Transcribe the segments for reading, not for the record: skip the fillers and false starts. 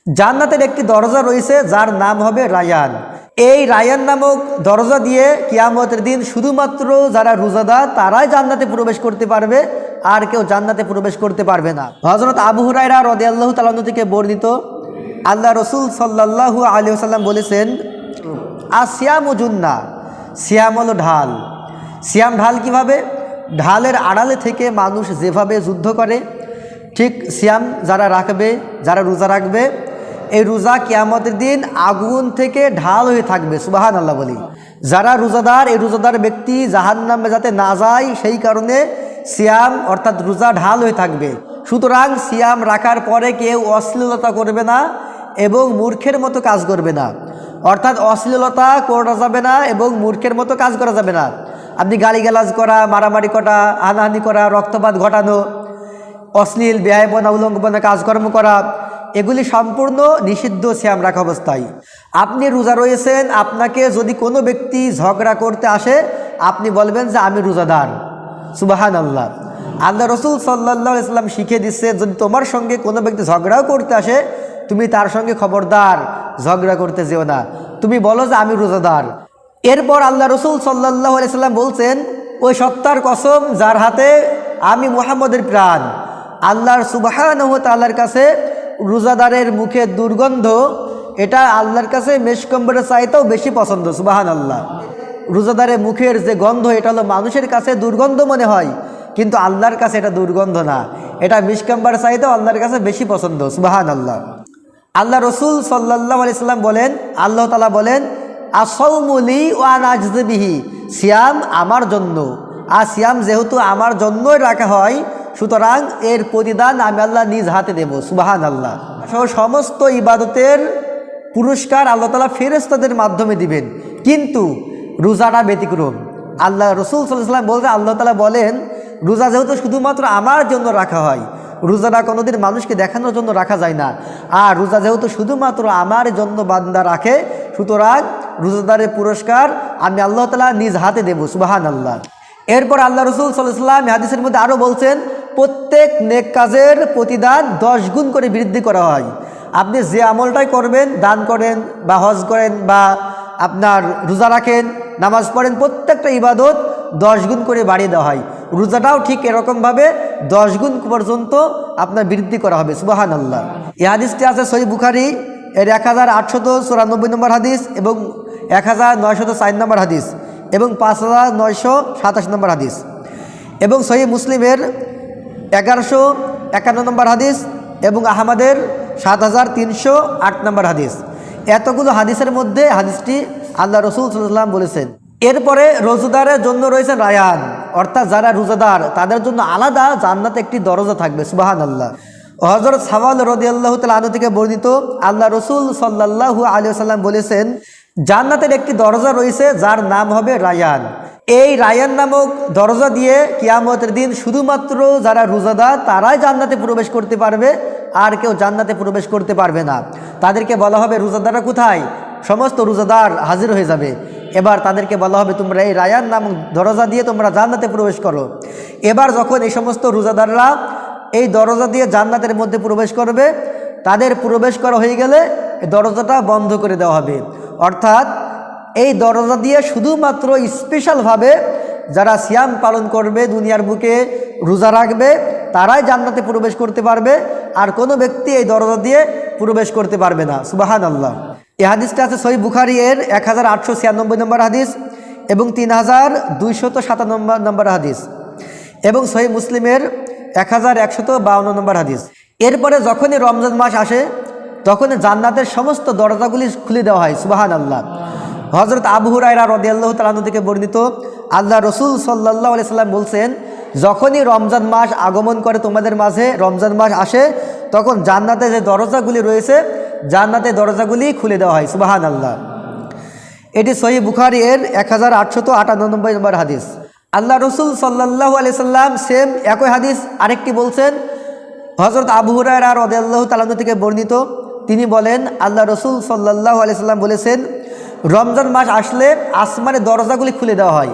জান্নাতের একটি দরজা রয়েছে যার নাম হবে রায়ান। এই রায়ান নামক দরজা দিয়ে কিয়ামতের দিন শুধুমাত্র যারা রোজাদার তারাই জান্নাতে প্রবেশ করতে পারবে, আর কেউ জান্নাতে প্রবেশ করতে পারবে না। হযরত আবু হুরায়রা রাদিয়াল্লাহু তাআলা আনহু থেকে বর্ণিত, আল্লাহ রাসূল সাল্লাল্লাহু আলাইহি ওয়াসাল্লাম বলেছেন, আসিয়ামু জুন্নাহ, সিয়াম হলো ঢাল। সিয়াম ঢাল কিভাবে? ঢালের আড়ালে থেকে মানুষ যেভাবে যুদ্ধ করে, ঠিক সিয়াম যারা রাখবে, যারা রোজা রাখবে, এই রোজা কিয়ামতের দিন আগুন থেকে ঢাল হয়ে থাকবে। সুবহানাল্লাহ বলি। যারা রোজাদার, এই রোজাদার ব্যক্তি জাহান্নামে যাতে না যায় সেই কারণে সিয়াম অর্থাৎ রোজা ঢাল হয়ে থাকবে। সুতরাং সিয়াম রাখার পরে কেউ অশ্লীলতা করবে না এবং মূর্খের মতো কাজ করবে না। অর্থাৎ অশ্লীলতা করা যাবে না এবং মূর্খের মতো কাজ করা যাবে না। আপনি গালিগালাজ করা, মারামারি করা, হানাহানি করা, রক্তপাত ঘটানো, অশ্লীল বেহায়াপনা উলঙ্ঘনা কাজকর্ম করা, এগুলি সম্পূর্ণ নিষিদ্ধ সিয়াম রাখা অবস্থায়। আপনি রোজা রয়েছেন, আপনাকে যদি কোনো ব্যক্তি ঝগড়া করতে আসে, আপনি বলবেন যে আমি রোজাদার। সুবহানাল্লাহ। আল্লাহ রাসূল সাল্লাল্লাহু আলাইহি ওয়াসাল্লাম শিখিয়ে দিচ্ছে, যদি তোমার সঙ্গে কোনো ব্যক্তি ঝগড়াও করতে আসে, তুমি তার সঙ্গে খবরদার ঝগড়া করতে যেও না, তুমি বলো যে আমি রোজাদার। এরপর আল্লাহ রাসূল সাল্লাল্লাহু আলাইহি ওয়াসাল্লাম বলছেন, ওই সত্তার কসম যার হাতে আমি মুহাম্মদের প্রাণ, আল্লাহর সুবহানাহু ওয়া তাআলার কাছে রোজাদারের মুখের দুর্গন্ধ এটা আল্লাহর কাছে মেশকম্বরের চাইতেও বেশি পছন্দ। সুবহানাল্লাহ। রোজাদারের মুখের যে গন্ধ, এটা হলো মানুষের কাছে দুর্গন্ধ মনে হয়, কিন্তু আল্লাহর কাছে এটা দুর্গন্ধ না, এটা মিশকম্বরের চাইতেও আল্লাহর কাছে বেশি পছন্দ। সুবহানাল্লাহ। আল্লাহ রাসূল সাল্লাল্লাহু আলাইহি ওয়াসাল্লাম বলেন, আল্লাহ তাআলা বলেন, আস-সাওমু লি ওয়া আনা আজজি বিহি, সিয়াম আমার জন্য, আর সিয়াম যেহেতু আমার জন্যই রাখা হয়, সুতরাং এর প্রতিদান আমি আল্লাহ নিজ হাতে দেব। সুবহানাল্লাহ। সহ সমস্ত ইবাদতের পুরস্কার আল্লাহ তাআলা ফেরেশতাদের মাধ্যমে দিবেন, কিন্তু রোজাটা ব্যতিক্রম। আল্লাহ রাসূল সাল্লাল্লাহু আলাইহি ওয়াসাল্লাম বলতে, আল্লাহ তাআলা বলেন, রোজা যেহেতু শুধুমাত্র আমার জন্য রাখা হয়, রোজাটা কোনোদিন মানুষকে দেখানোর জন্য রাখা যায় না, আর রোজা যেহেতু শুধুমাত্র আমার জন্য বান্দা রাখে, সুতরাং রোজাদারের পুরস্কার আমি আল্লাহ তাআলা নিজ হাতে দেব। সুবহানাল্লাহ। এরপর আল্লাহ রাসূল সাল্লাল্লাহু আলাইহি ওয়াসাল্লাম হাদিসের মধ্যে আরও বলছেন, প্রত্যেক নেক কাজের প্রতিদান 10 গুণ করে বৃদ্ধি করা হয়। আপনি যে আমলটাই করবেন, দান করেন বা হজ করেন বা আপনার রোজা রাখেন, নামাজ পড়েন, প্রত্যেকটা ইবাদত 10 গুণ করে বাড়িয়ে দেওয়া হয়। রোজাটাও ঠিক এরকমভাবে 10 গুণ পর্যন্ত আপনার বৃদ্ধি করা হবে। সুবহানাল্লাহ। এই হাদিসটি আছে সহিহ বুখারী এর 1894 নম্বর হাদিস এবং 1904 নম্বর হাদিস এবং 5987 নম্বর হাদিস, এবং সহিহ মুসলিমের 1151 নম্বর হাদিস এবং আহমদের 7308 নম্বর হাদিস। এতগুলো হাদিসের মধ্যে হাদিসটি আল্লাহ রাসূল সাল্লাল্লাহু আলাইহি ওয়াসাল্লাম বলেছেন। এরপরে রোজাদারের জন্য রয়েছে রায়ান, অর্থাৎ যারা রোজাদার তাদের জন্য আলাদা জান্নাতে একটি দরজা থাকবে। সুবহানাল্লাহ। হযরত সাওয়াল রাদিয়াল্লাহু তাআলা আনহু থেকে বর্ণিত, আল্লাহ রাসূল সাল্লাল্লাহু আলাইহি ওয়াসাল্লাম বলেছেন, জান্নাতের একটি দরজা রয়েছে যার নাম হবে রায়ান। এই রায়ান নামক দরজা দিয়ে কিয়ামতের দিন শুধুমাত্র যারা রোজাদার তারাই জান্নাতে প্রবেশ করতে পারবে, আর কেউ জান্নাতে প্রবেশ করতে পারবে না। তাদেরকে বলা হবে, রোজাদাররা কোথায়? সমস্ত রোজাদার হাজির হয়ে যাবে। এবার তাদেরকে বলা হবে, তোমরা এই রায়ান নামক দরজা দিয়ে তোমরা জান্নাতে প্রবেশ করো। এবার যখন এই সমস্ত রোজাদাররা এই দরজা দিয়ে জান্নাতের মধ্যে প্রবেশ করবে, তাদের প্রবেশ করা হয়ে গেলে এই দরজাটা বন্ধ করে দেওয়া হবে। অর্থাৎ এই দরজা দিয়ে শুধুমাত্র স্পেশালভাবে যারা সিয়াম পালন করবে, দুনিয়ার বুকে রোজা রাখবে, তারাই জান্নাতে প্রবেশ করতে পারবে, আর কোনো ব্যক্তি এই দরজা দিয়ে প্রবেশ করতে পারবে না। সুবহানাল্লাহ। এই হাদিসটা আছে সহিহ বুখারী এর 1896 নম্বর হাদিস এবং 3257 নম্বর হাদিস এবং সহিহ মুসলিমের 1152 নম্বর হাদিস। এরপরে যখনই রমজান মাস আসে, তখন জান্নাতের সমস্ত দরজাগুলি খুলে দেওয়া হয়। সুবহানাল্লাহ। হযরত আবু হুরায়রা রাদিয়াল্লাহু তাআলা থেকে বর্ণিত, আল্লাহ রাসূল সাল্লাল্লাহু আলাইহি ওয়াসাল্লাম বলছেন, যখনই রমজান মাস আগমন করে, তোমাদের মাঝে রমজান মাস আসে, তখন জান্নাতে যে দরজাগুলি রয়েছে, জান্নাতের দরজাগুলি খুলে দেওয়া হয়। সুবহানাল্লাহ। এটি সহিহ বুখারী এর 1898 নম্বর হাদিস। আল্লাহ রাসূল সাল্লাল্লাহু আলাইহি ওয়াসাল্লাম সেম একই হাদিস আরেকটি বলছেন, হযরত আবু হুরায়রা রাদিয়াল্লাহু তাআলা থেকে বর্ণিত, তিনি বলেন, আল্লাহ রাসূল সাল্লাল্লাহু আলাইহি ওয়াসাল্লাম বলেছেন, রমজান মাস আসলে আসমানের দরজাগুলি খুলে দেওয়া হয়।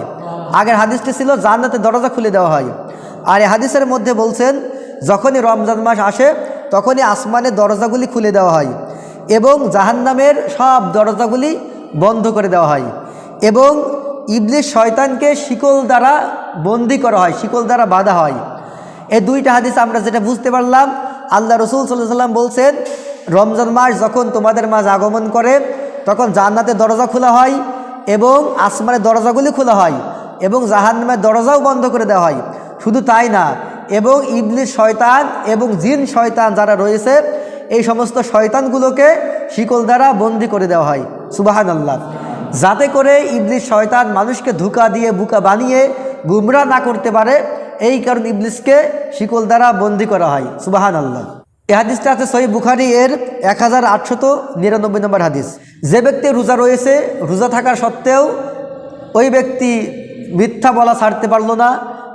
আগের হাদিসটি ছিল জান্নাতের দরজা খুলে দেওয়া হয়, আর এই হাদিসের মধ্যে বলছেন, যখনই রমজান মাস আসে তখনই আসমানের দরজাগুলি খুলে দেওয়া হয়। এবং জাহান্নামের সব দরজাগুলি বন্ধ করে দেওয়া হয় এবং ইবলিস শয়তানকে শিকল দ্বারা বন্দি করা হয়, শিকল দ্বারা বাঁধা হয়। এই দুইটা হাদিস আমরা যেটা বুঝতে পারলাম, আল্লাহ রসুল সাল্লাল্লাহু আলাইহি ওয়াসাল্লাম বলছেন রমজান মাস যখন তোমাদের মাঝে আগমন করে তখন জান্নাতের দরজা খোলা হয় এবং আসমানের দরজাগুলি খোলা হয় এবং জাহান্নামের দরজাও বন্ধ করে দেওয়া হয়। শুধু তাই না, এবং ইবলিস শয়তান এবং জিন শয়তান যারা রয়েছে এই সমস্ত শয়তানগুলোকে শিকল দ্বারা বন্দি করে দেওয়া হয়। সুবহানাল্লাহ। যাতে করে ইবলিস শয়তান মানুষকে ধোঁকা দিয়ে বোকা বানিয়ে গুমরা না করতে পারে, এই কারণে ইবলিসকে শিকল দ্বারা বন্দি করা হয়। সুবহানাল্লাহ। এই হাদিসটা আছে সহিহ বুখারী এর 1899 নম্বর হাদিস। যে ব্যক্তি রোজা রয়েছে, রোজা থাকার সত্ত্বেও ওই ব্যক্তি মিথ্যা বলা ছাড়তে পারলো না,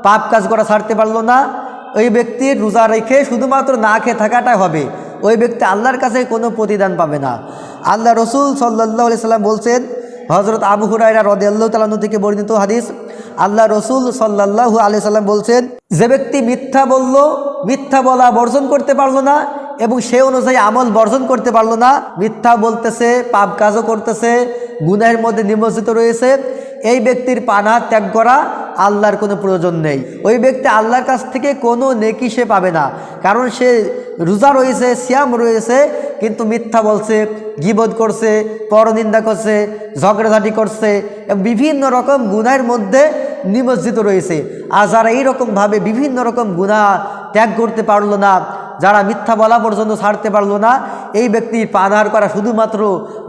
পাপ কাজ করা ছাড়তে পারলো না, ওই ব্যক্তির রোজা রেখে শুধুমাত্র না খেয়ে থাকাটাই হবে, ওই ব্যক্তি আল্লাহর কাছে কোনো প্রতিদান পাবে না। আল্লাহ রসুল সাল্লাল্লাহু আলাইহি সাল্লাম বলছেন, হযরত আবু হুরায়রা রাদিয়াল্লাহু তাআলা আনহু থেকে বর্ণিত হাদিস, আল্লাহ রসুল সাল্লাল্লাহু আলাইহি সাল্লাম বলছেন, যে ব্যক্তি মিথ্যা বলল, মিথ্যা বলা বর্জন করতে পারলো না এবং সে অনুযায়ী আমল বর্জন করতে পারলো না, মিথ্যা বলতেছে, পাপ কাজও করতেছে, গুনাহের মধ্যে নিমজ্জিত রয়েছে, এই ব্যক্তির পানা ত্যাগ করা আল্লাহর কোনো প্রয়োজন নেই। ওই ব্যক্তি আল্লাহর কাছ থেকে কোনো নেকি সে পাবে না, কারণ সে রোজা রয়েছে, সিয়াম রয়েছে, কিন্তু মিথ্যা বলছে, গীবত করছে, পরনিন্দা করছে, ঝগড়াঝাটি করছে এবং বিভিন্ন রকম গুনাহের মধ্যে নিমজ্জিত রয়েছে। আর যারা এইরকমভাবে বিভিন্ন রকম গুনাহ ত্যাগ করতে পারলো না, যারা মিথ্যা বলা পর্যন্ত ছাড়তে পারলো না, এই ব্যক্তির পানাহার করা শুধুমাত্র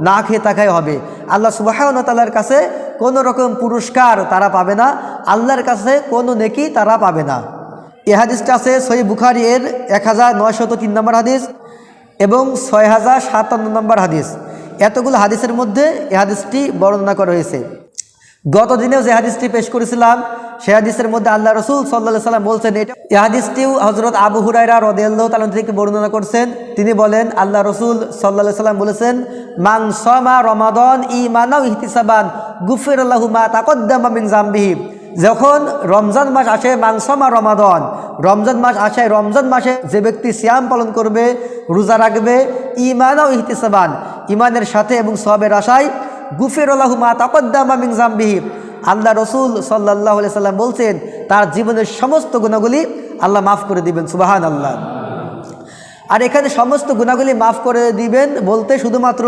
না খেয়ে থাকাই হবে। আল্লাহ সুবহানাহু ওয়া তাআলার কাছে কোনো রকম পুরস্কার তারা পাবে না, আল্লাহর কাছে কোনো নেকি তারা পাবে না। এই হাদিসটা আছে সহিহ বুখারী এর 1903 নম্বর হাদিস এবং 6057 নম্বর হাদিস। এতগুলো হাদিসের মধ্যে এই হাদিসটি বর্ণনা করা হয়েছে। গত দিনেও যে হাদিসটি পেশ করেছিলাম সেই হাদিসের মধ্যে আল্লাহ রসুল সাল্লাল্লাহু আলাইহি সাল্লাম বলছেন, এই হাদিসটিও হযরত আবু হুরায়রা রাদিয়াল্লাহু তাআলা থেকে বর্ণনা করছেন। তিনি বলেন, আল্লাহ রসুল সাল্লাল্লাহু আলাইহি সাল্লাম বলেছেন, মান সামা রমাদান ঈমানাও ইহতিসাবান গুফিরা লাহু মা তাকদ্দামা মিন যামবিহি। যখন রমজান মাস আসে, মান সামা রমাদান, রমজান মাস আসে, রমজান মাসে যে ব্যক্তি সিয়াম পালন করবে, রোজা রাখবে, ঈমানাও ইহতিসাবান, ঈমানের সাথে এবং সওয়াবের আশায়, গুফিরা লাহু মা তাকদ্দামা মিন যামবিহি, আল্লাহ রসুল সাল্লাল্লাহু আলাইহি সাল্লাম বলছেন তার জীবনের সমস্ত গুনাহগুলি আল্লাহ মাফ করে দিবেন। সুবহানাল্লাহ। আর এখানে সমস্ত গুনাহগুলি মাফ করে দিবেন বলতে শুধুমাত্র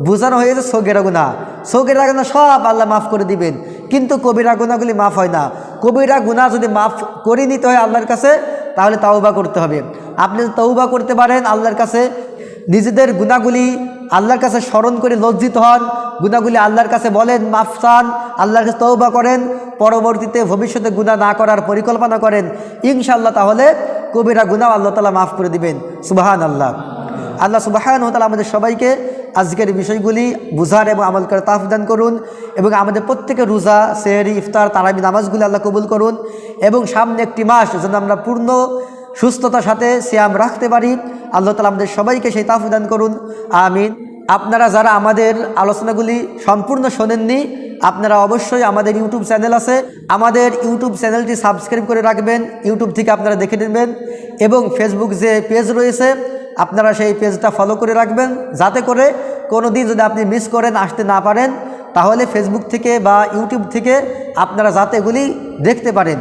বোঝানো হয়েছে সগীরা গুনাহ, সগীরা গুনাহ সব আল্লাহ মাফ করে দিবেন, কিন্তু কবিরা গুনাহগুলি মাফ হয় না। কবিরা গুনাহ যদি মাফ করে নিতে হয় আল্লাহর কাছে, তাহলে তাওবা করতে হবে। আপনি যদি তাওবা করতে পারেন আল্লাহর কাছে, নিজেদের গুনাহগুলি আল্লাহর কাছে স্মরণ করে লজ্জিত হন, গুনাহগুলি আল্লাহর কাছে বলেন, মাফ চান, আল্লাহর কাছে তওবা করেন, পরবর্তীতে ভবিষ্যতে গুনাহ না করার পরিকল্পনা করেন, ইনশাআল্লাহ তাহলে কবিরা গুনাহ আল্লাহ তাআলা মাফ করে দিবেন। সুবহানাল্লাহ। আল্লাহ সুবহানাহু ওয়া তাআলা আমাদের সবাইকে আজকের বিষয়গুলি বুঝার এবং আমল করার তৌফিক দান করুন এবং আমাদের প্রত্যেকের রোজা, সেহরি, ইফতার, তারাবি নামাজগুলি আল্লাহ কবুল করুন এবং সামনে একটি মাস যেন আমরা পূর্ণ সুস্থতার সাথে সিয়াম রাখতে পারি, আল্লাহ তাআলা আমাদের সবাইকে সেই তৌফিক দান করুন। আমিন। আপনারা যারা আমাদের আলোচনাগুলি সম্পূর্ণ শোনেননি, আপনারা অবশ্যই আমাদের ইউটিউব চ্যানেল আছে, আমাদের ইউটিউব চ্যানেলটি সাবস্ক্রাইব করে রাখবেন, ইউটিউব থেকে আপনারা দেখে নেবেন এবং ফেসবুক যে পেজ রয়েছে আপনারা সেই পেজটা ফলো করে রাখবেন, যাতে করে কোনো দিন যদি আপনি মিস করেন, আসতে না পারেন, তাহলে ফেসবুক থেকে বা ইউটিউব থেকে আপনারা যাতে এগুলি দেখতে পারেন।